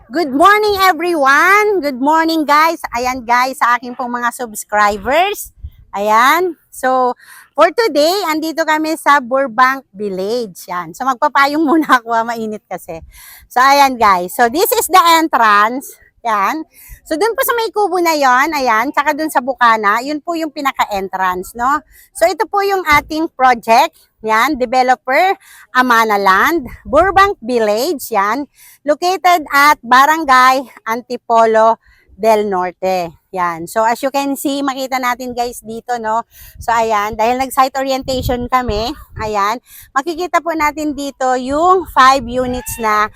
Good morning everyone! Good morning guys! Ayan guys, sa aking pong mga subscribers. Ayan. So, for today, andito kami sa Burbank Village. Yan. So, magpapayong muna ako, mainit kasi. So, ayan guys. So, this is the entrance. Yan. So, dun po sa may kubo na yon, ayan, tsaka dun sa bukana, yun po yung pinaka-entrance, no? So, ito po yung ating project. Yan, developer, Amana Land, Burbank Village, yan, located at Barangay Antipolo del Norte. Yan. So, as you can see, makita natin guys dito, no? So, ayan, dahil nag-site orientation kami, ayan, makikita po natin dito yung 5 units na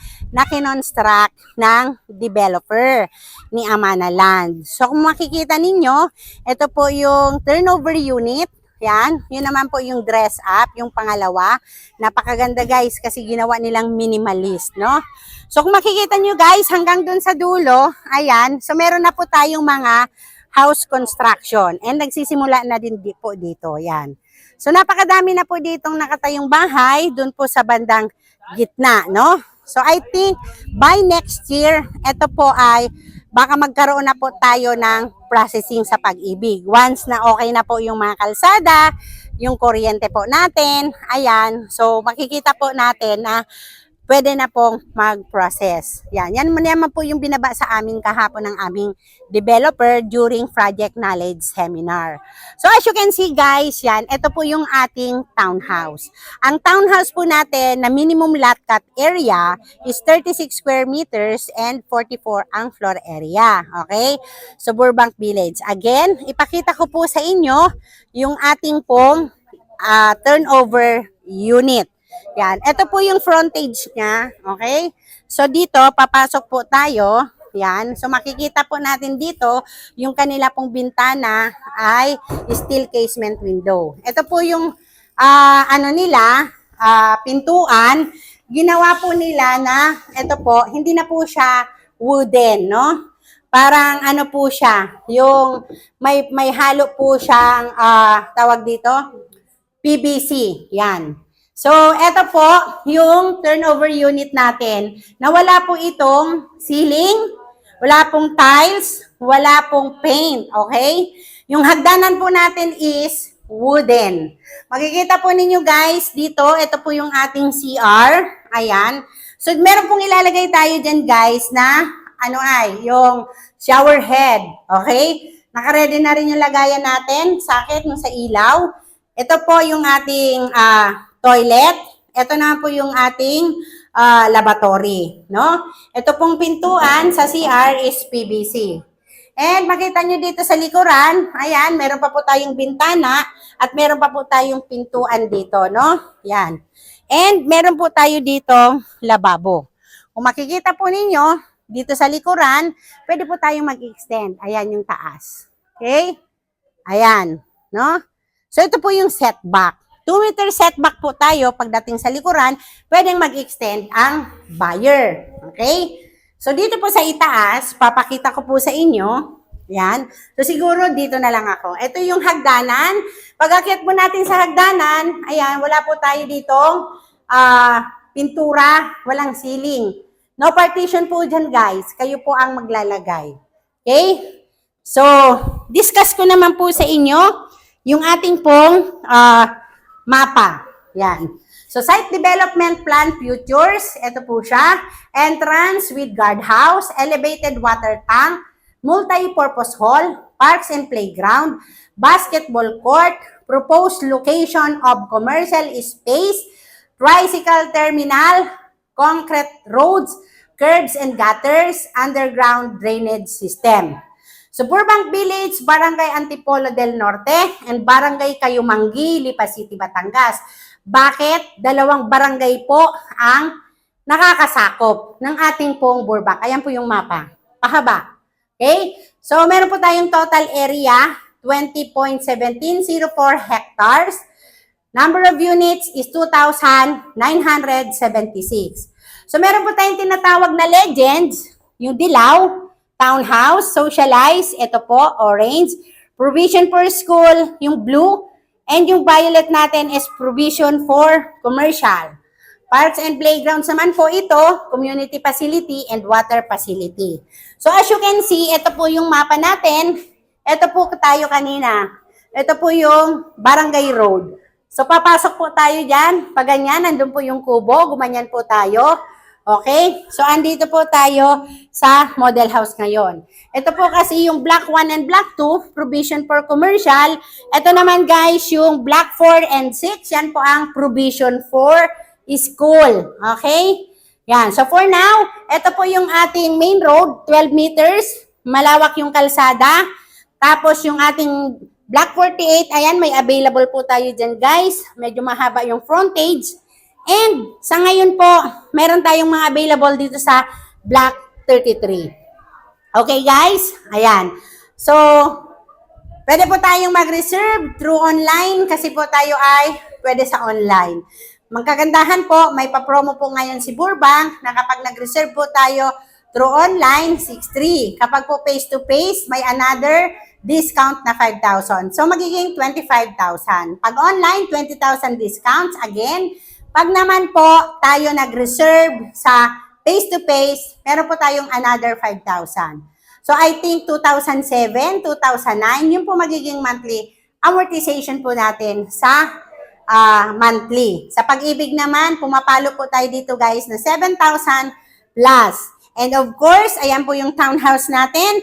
kinonstruct ng developer ni Amana Land. So, kung makikita ninyo, ito po yung turnover unit. Yan, yun naman po yung dress up, yung pangalawa. Napakaganda guys kasi ginawa nilang minimalist, no? So kung makikita nyo guys, hanggang dun sa dulo, ayan, so meron na po tayong mga house construction and nagsisimula na din po dito, yan. So napakadami na po ditong nakatayong bahay dun po sa bandang gitna, no? So I think by next year, ito po ay baka magkaroon na po tayo ng processing sa Pag-ibig. Once na okay na po yung mga kalsada, yung kuryente po natin, ayan, so makikita po natin na pwede na pong mag-process. Yan naman po yung binaba sa amin kahapon ng aming developer during Project Knowledge Seminar. So as you can see guys, yan, ito po yung ating townhouse. Ang townhouse po natin na minimum lot cut area is 36 square meters and 44 ang floor area. Okay? So Burbank Village. Again, ipakita ko po sa inyo yung ating pong turnover unit. Yan. Ito po yung frontage niya. Okay? So, dito, papasok po tayo. Yan. So, makikita po natin dito, yung kanila pong bintana ay steel casement window. Ito po yung, pintuan. Ginawa po nila na, ito po, hindi na po siya wooden, no? Parang ano po siya, yung may halo po siyang, tawag dito, PVC. Yan. So, eto po yung turnover unit natin na wala po itong ceiling, wala pong tiles, wala pong paint, okay? Yung hagdanan po natin is wooden. Makikita po ninyo guys, dito, ito po yung ating CR, ayan. So, meron pong ilalagay tayo dyan guys na, yung shower head, okay? Nakaready na rin yung lagayan natin, sakit nung sa ilaw. Ito po yung ating, toilet. Ito na po yung ating lavatory, no? Ito pong pintuan sa CR is PVC. And makita nyo dito sa likuran, ayan, meron pa po tayong bintana at meron pa po tayong pintuan dito, no? Yan. And meron po tayo dito lababo. Kung makikita po ninyo, dito sa likuran, pwede po tayong mag-extend. Ayan yung taas. Okay? Ayan, no? So ito po yung setback. 2-meter setback po tayo pagdating sa likuran, pwedeng mag-extend ang buyer. Okay? So, dito po sa itaas, papakita ko po sa inyo. Yan. So, siguro dito na lang ako. Ito yung hagdanan. Pag-akyat po natin sa hagdanan, ayan, wala po tayo dito pintura, walang ceiling. No partition po dyan, guys. Kayo po ang maglalagay. Okay? So, discuss ko naman po sa inyo yung ating pong mapa. Yan. So, Site Development Plan Futures. Ito po siya. Entrance with guardhouse, elevated water tank, multi-purpose hall, parks and playground, basketball court, proposed location of commercial space, tricycle terminal, concrete roads, curbs and gutters, underground drainage system. So, Burbank Village, Barangay Antipolo del Norte, and Barangay Kayumanggi, Lipa City, Batangas. Bakit? Dalawang barangay po ang nakakasakop ng ating pong Burbank. Ayan po yung mapa. Pahaba. Okay? So, meron po tayong total area, 20.1704 hectares. Number of units is 2,976. So, meron po tayong tinatawag na legends, yung dilaw, townhouse, socialize, ito po, orange. Provision for school, yung blue. And yung violet natin is provision for commercial. Parks and playgrounds naman po ito, community facility and water facility. So as you can see, ito po yung mapa natin. Ito po tayo kanina. Ito po yung Barangay Road. So papasok po tayo dyan. Pag ganyan, nandun po yung kubo. Gumanyan po tayo. Okay? So andito po tayo sa model house ngayon. Ito po kasi yung block 1 and block 2, provision for commercial. Ito naman guys, yung block 4 and 6, yan po ang provision for school. Okay? Yan. So for now, ito po yung ating main road, 12 meters. Malawak yung kalsada. Tapos yung ating block 48, ayan, may available po tayo dyan guys. Medyo mahaba yung frontage. And sa ngayon po, meron tayong mga available dito sa block 33. Okay guys? Ayan. So, pwede po tayong mag-reserve through online kasi po tayo ay pwede sa online. Magkagandahan po, may pa-promo po ngayon si Burbank na kapag nag-reserve po tayo through online, 6.3. Kapag po face-to-face, may another discount na 5,000. So, magiging 25,000. Pag online, 20,000 discounts. Again, pag naman po tayo nag-reserve sa face-to-face, meron po tayong another 5,000. So, I think 2007, 2009, yun po magiging monthly amortization po natin sa monthly. Sa Pag-ibig naman, pumapalo po tayo dito guys na 7,000 plus. And of course, ayan po yung townhouse natin.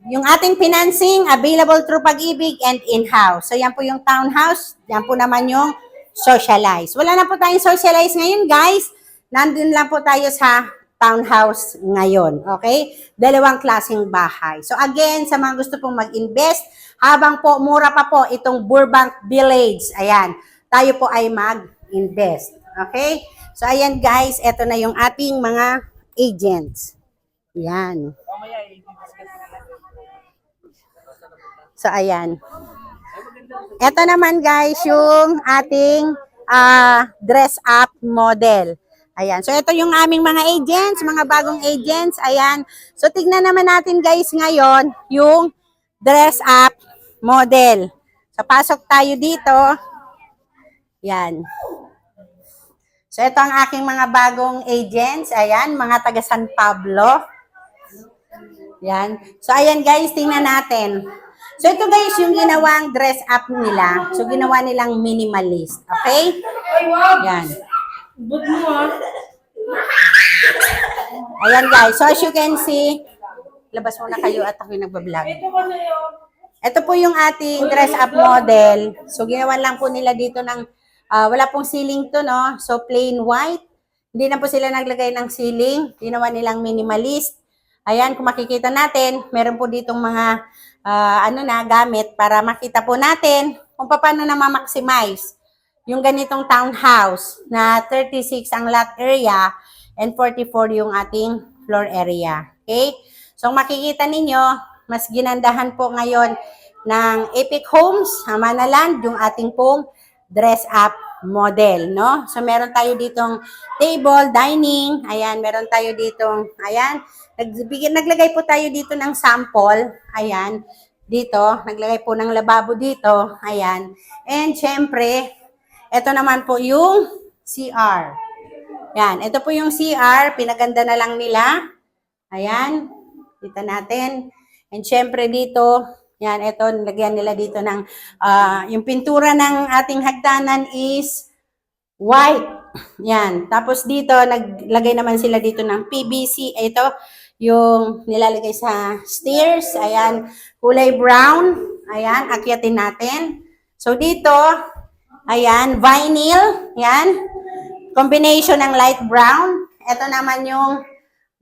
Yung ating financing, available through Pag-ibig and in-house. So, yan po yung townhouse. Yan po naman yung socialize. Wala na po tayong socialize ngayon, guys. Nandun lang po tayo sa townhouse ngayon. Okay? Dalawang klaseng bahay. So, again, sa mga gusto pong mag-invest, habang po, mura pa po itong Burbank Village. Ayan. Tayo po ay mag-invest. Okay? So, ayan, guys. Ito na yung ating mga agents. Ayan. So, ayan. Ito naman guys, yung ating dress up model. Ayan. So, ito yung aming mga agents, mga bagong agents. Ayan. So, tignan naman natin guys ngayon yung dress up model. So, pasok tayo dito. Ayan. So, ito ang aking mga bagong agents. Ayan, mga taga San Pablo. Ayan. So, ayan guys, tingnan natin. So, ito guys, yung ginawang dress up nila. So, ginawa nilang minimalist. Okay? Ayan. Ayan guys. So, as you can see, labas muna kayo at ako yung nagbablog. Ito po yung ating dress up model. So, ginawa lang po nila dito ng, wala pong ceiling to, no? So, plain white. Hindi na po sila naglagay ng ceiling. Ginawa nilang minimalist. Ayan, kung makikita natin, meron po ditong mga gamit para makita po natin kung paano na ma-maximize yung ganitong townhouse na 36 ang lot area and 44 yung ating floor area. Okay? So, makikita ninyo, mas ginandahan po ngayon ng Epic Homes, Manaland, yung ating pong dress up model, no? So, meron tayo ditong table, dining, ayan, meron tayo ditong, ayan, naglagay po tayo dito ng sample, ayan, dito, naglagay po ng lababo dito, ayan, and syempre, ito naman po yung CR, ayan, ito po yung CR, pinaganda na lang nila, ayan, kita natin, and syempre dito, yan, ito, nilagyan nila dito ng, yung pintura ng ating hagdanan is white. Yan. Tapos dito, naglagay naman sila dito ng PVC. Ito, yung nilalagay sa stairs. Ayan, kulay brown. Ayan, akyatin natin. So dito, ayan, vinyl. Yan. Combination ng light brown. Ito naman yung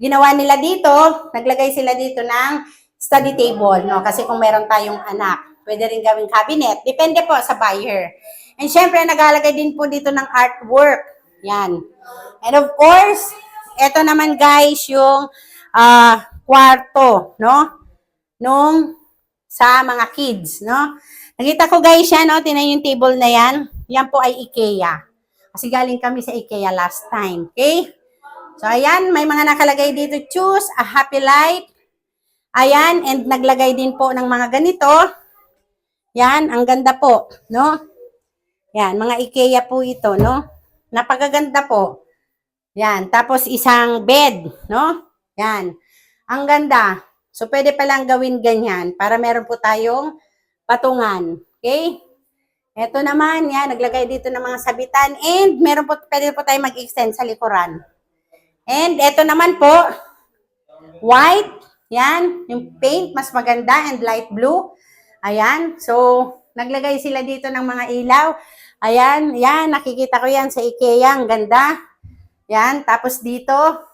ginawa nila dito. Naglagay sila dito ng study table, no? Kasi kung meron tayong anak, pwede rin gawing cabinet. Depende po sa buyer. And syempre, naglalagay din po dito ng artwork. Yan. And of course, eto naman guys, yung kwarto, no? Nung sa mga kids, no? Nakita ko guys yan, no? Tinan yung table na yan. Yan po ay IKEA. Kasi galing kami sa IKEA last time. Okay? So, ayan, may mga nakalagay dito, choose a happy life. Ayan, and naglagay din po ng mga ganito. Yan, ang ganda po, no? Yan, mga IKEA po ito, no? Napakaganda po. Yan. Tapos isang bed, no? Yan. Ang ganda. So, pwede palang gawin ganyan para meron po tayong patungan. Okay? Ito naman, yan. Naglagay dito ng mga sabitan. And meron po, pwede po tayo mag-extend sa likuran. And ito naman po, white. Yan. Yung paint, mas maganda. And light blue. Ayan. So, naglagay sila dito ng mga ilaw. Ayan. Yan. Nakikita ko yan sa IKEA. Ang ganda. Yan. Tapos dito,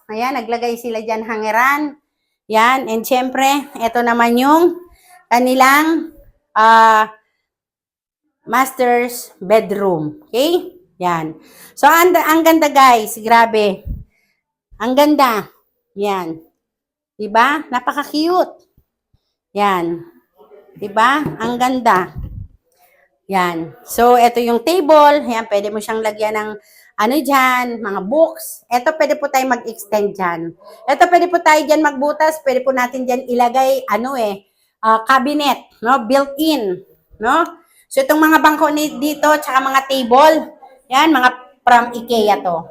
ayan. Naglagay sila dyan hangeran. Yan. And syempre, ito naman yung kanilang master's bedroom. Okay? Yan. So, ang ganda guys. Grabe. Ang ganda. Yan. Diba? Napaka-cute. Yan. Diba? Ang ganda. Yan. So, ito yung table. Yan. Pwede mo siyang lagyan ng ano dyan, mga books. Ito, pwede po tayo mag-extend dyan. Ito, pwede po tayo dyan magbutas. Pwede po natin dyan ilagay, cabinet, no? Built-in, no? So, itong mga bangko dito, tsaka mga table, yan, mga from IKEA to.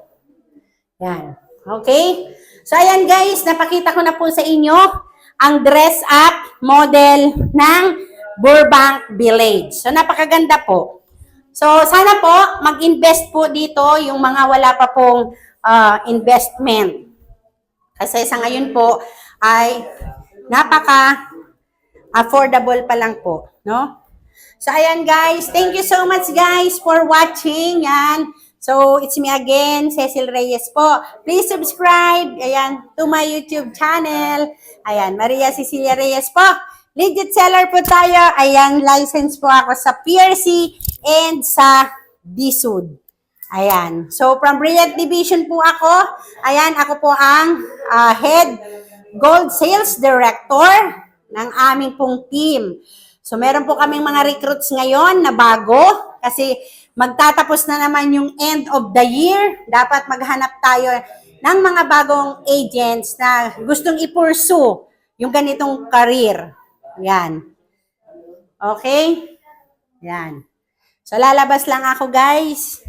Yan. Okay? So, ayan guys, napakita ko na po sa inyo ang dress-up model ng Burbank Village. So, napakaganda po. So, sana po, mag-invest po dito yung mga wala pa pong investment. Kasi sa ngayon po, ay napaka-affordable pa lang po, no? So, ayan guys. Thank you so much guys for watching. Yan. So, it's me again, Cecil Reyes po. Please subscribe, ayan, to my YouTube channel. Ayan, Maria Cecilia Reyes po. Legit seller po tayo. Ayan, license po ako sa PRC and sa DSUD. Ayan. So, from Brilliant Division po ako. Ayan, ako po ang Head Gold Sales Director ng aming pong team. So, meron po kaming mga recruits ngayon na bago kasi magtatapos na naman yung end of the year. Dapat maghanap tayo ng mga bagong agents na gustong i-pursue yung ganitong career. Yan. Okay? Yan. So, lalabas lang ako, guys.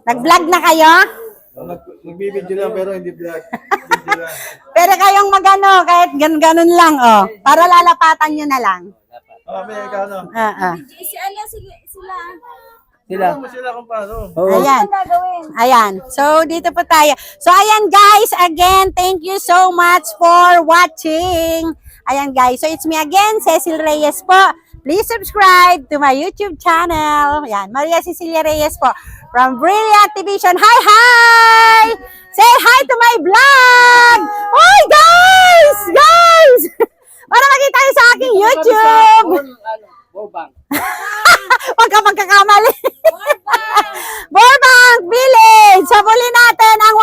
Nag-vlog na kayo? Magbibideo lang pero hindi vlog. Pero kayong magano, kahit ganun lang, oh. Para lalapatan nyo na lang. May kano. Sila. Mo sila kung paano. Ayan. Ayan. So, dito po tayo. So, ayan guys. Again, thank you so much for watching. Ayan guys. So, it's me again, Cecil Reyes po. Please subscribe to my YouTube channel. Ayan. Maria Cecilia Reyes po. From Brilliant Division. Hi, hi! Say hi to my vlog! Hi, guys! Guys! Para makita nyo sa aking YouTube! Huwag ka magkakamali. Burbank Village. Sabulin natin ang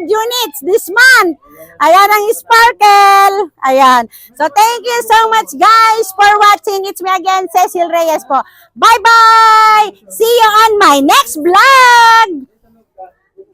100 units this month. Ayan ang sparkle. Ayan. So, thank you so much guys for watching. It's me again, Cecil Reyes po. Bye-bye! See you on my next vlog!